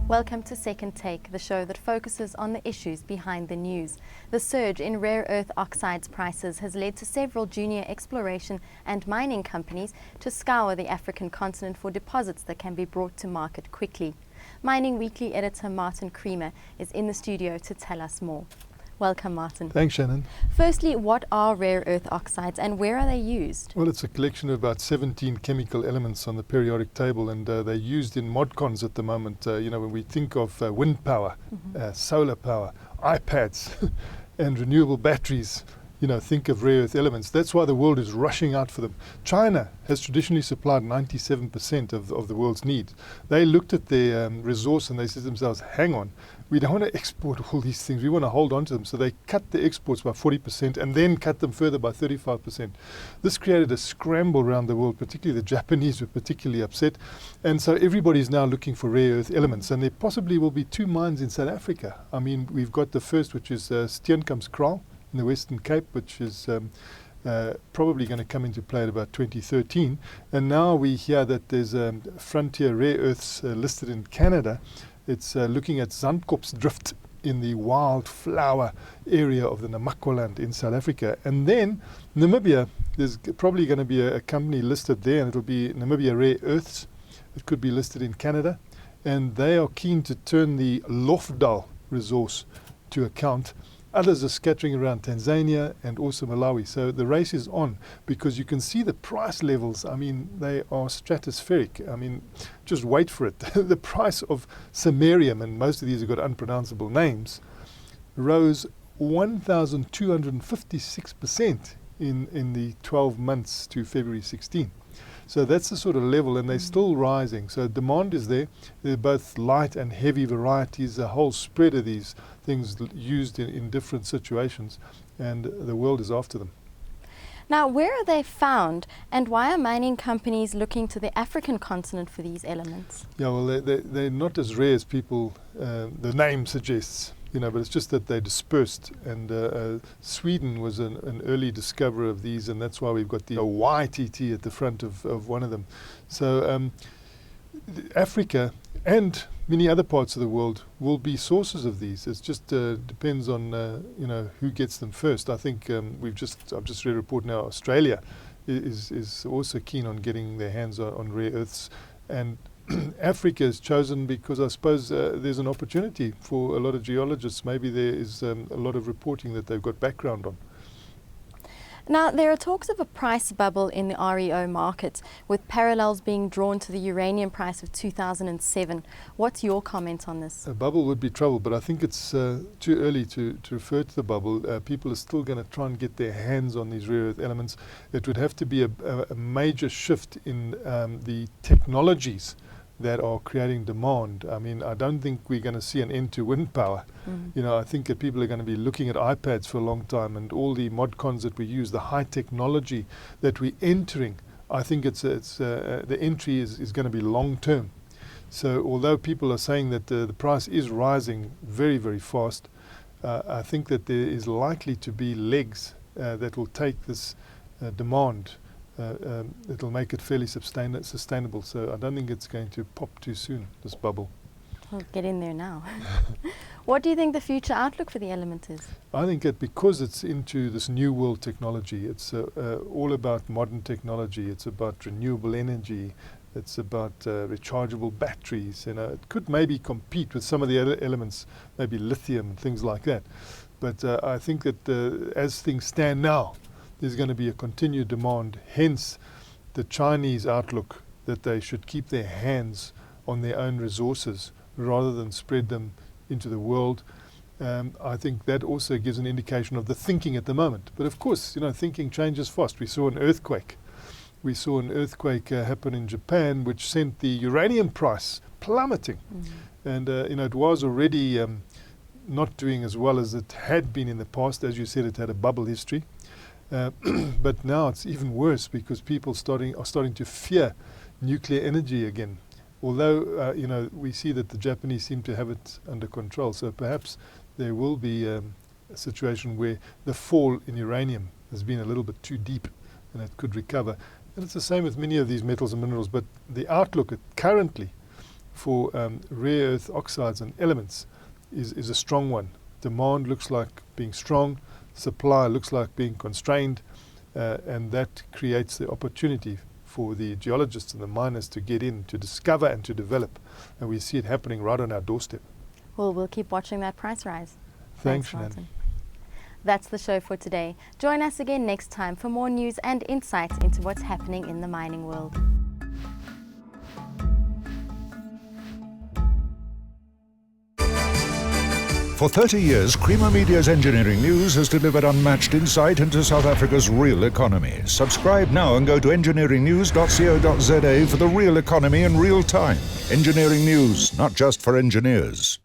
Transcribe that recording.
Welcome to Second Take, the show that focuses on the issues behind the news. The surge in rare earth oxides prices has led to several junior exploration and mining companies to scour the African continent for deposits that can be brought to market quickly. Mining Weekly editor Martin Creamer is in the studio to tell us more. Welcome, Martin. Thanks, Shannon. Firstly, what are rare earth oxides and where are they used? Well, it's a collection of about 17 chemical elements on the periodic table, and they're used in modcons at the moment. When we think of wind power, solar power, iPads, and renewable batteries, think of rare earth elements. That's why the world is rushing out for them. China has traditionally supplied 97% of the world's need. They looked at their resource and they said to themselves, hang on, we don't want to export all these things, we want to hold on to them. So they cut the exports by 40% and then cut them further by 35%. This created a scramble around the world, particularly the Japanese were particularly upset. And so everybody's now looking for rare earth elements, and there possibly will be 2 mines in South Africa. I mean, we've got the first, which is Steenkampskraal in the Western Cape, which is probably going to come into play at about 2013. And now we hear that there's Frontier Rare Earths listed in Canada. It's looking at Zandkopsdrift in the wildflower area of the Namaqualand in South Africa. And then Namibia, there's probably going to be a company listed there, and it'll be Namibia Rare Earths. It could be listed in Canada. And they are keen to turn the Lofdal resource to account. Others are scattering around Tanzania and also Malawi. So the race is on, because you can see the price levels. I mean, they are stratospheric. I mean, just wait for it. The price of samarium, and most of these have got unpronounceable names, rose 1,256% in the 12 months to February 16. So that's the sort of level, and they're still rising. So demand is there. There are both light and heavy varieties, a whole spread of these things used in different situations, and the world is after them. Now, where are they found, and why are mining companies looking to the African continent for these elements? Yeah, well, they're not as rare as people, the name suggests. But it's just that they're dispersed, and Sweden was an early discoverer of these, and that's why we've got the YTT at the front of one of them. So Africa and many other parts of the world will be sources of these. It just depends on who gets them first. I think I've just read a report now. Australia is also keen on getting their hands on rare earths, and Africa is chosen because I suppose there's an opportunity for a lot of geologists. Maybe there is a lot of reporting that they've got background on. Now, there are talks of a price bubble in the REO market, with parallels being drawn to the uranium price of 2007. What's your comment on this? A bubble would be trouble, but I think it's too early to refer to the bubble. People are still going to try and get their hands on these rare earth elements. It would have to be a major shift in the technologies that are creating demand. I mean, I don't think we're going to see an end to wind power. I think that people are going to be looking at iPads for a long time, and all the modcons that we use, the high technology that we're entering. I think the entry is going to be long term. So although people are saying that the price is rising very, very fast, I think that there is likely to be legs that will take this demand. It'll make it fairly sustainable. So I don't think it's going to pop too soon, this bubble. We'll get in there now. What do you think the future outlook for the element is? I think that because it's into this new world technology, it's all about modern technology. It's about renewable energy. It's about rechargeable batteries. It could maybe compete with some of the other elements, maybe lithium, things like that. But I think that as things stand now, there's going to be a continued demand, hence the Chinese outlook that they should keep their hands on their own resources rather than spread them into the world. I think that also gives an indication of the thinking at the moment. But of course, thinking changes fast. We saw an earthquake. Happen in Japan, which sent the uranium price plummeting. And it was already not doing as well as it had been in the past. As you said, it had a bubble history. But now it's even worse because people are starting to fear nuclear energy again. Although, we see that the Japanese seem to have it under control. So perhaps there will be a situation where the fall in uranium has been a little bit too deep and it could recover. And it's the same with many of these metals and minerals, but the outlook currently for rare earth oxides and elements is a strong one. Demand looks like being strong, supply looks like being constrained, and that creates the opportunity for the geologists and the miners to get in, to discover and to develop. And we see it happening right on our doorstep. Well, we'll keep watching that price rise. Thanks, Martin. Shannon. That's the show for today. Join us again next time for more news and insights into what's happening in the mining world. For 30 years, Creamer Media's Engineering News has delivered unmatched insight into South Africa's real economy. Subscribe now and go to engineeringnews.co.za for the real economy in real time. Engineering News, not just for engineers.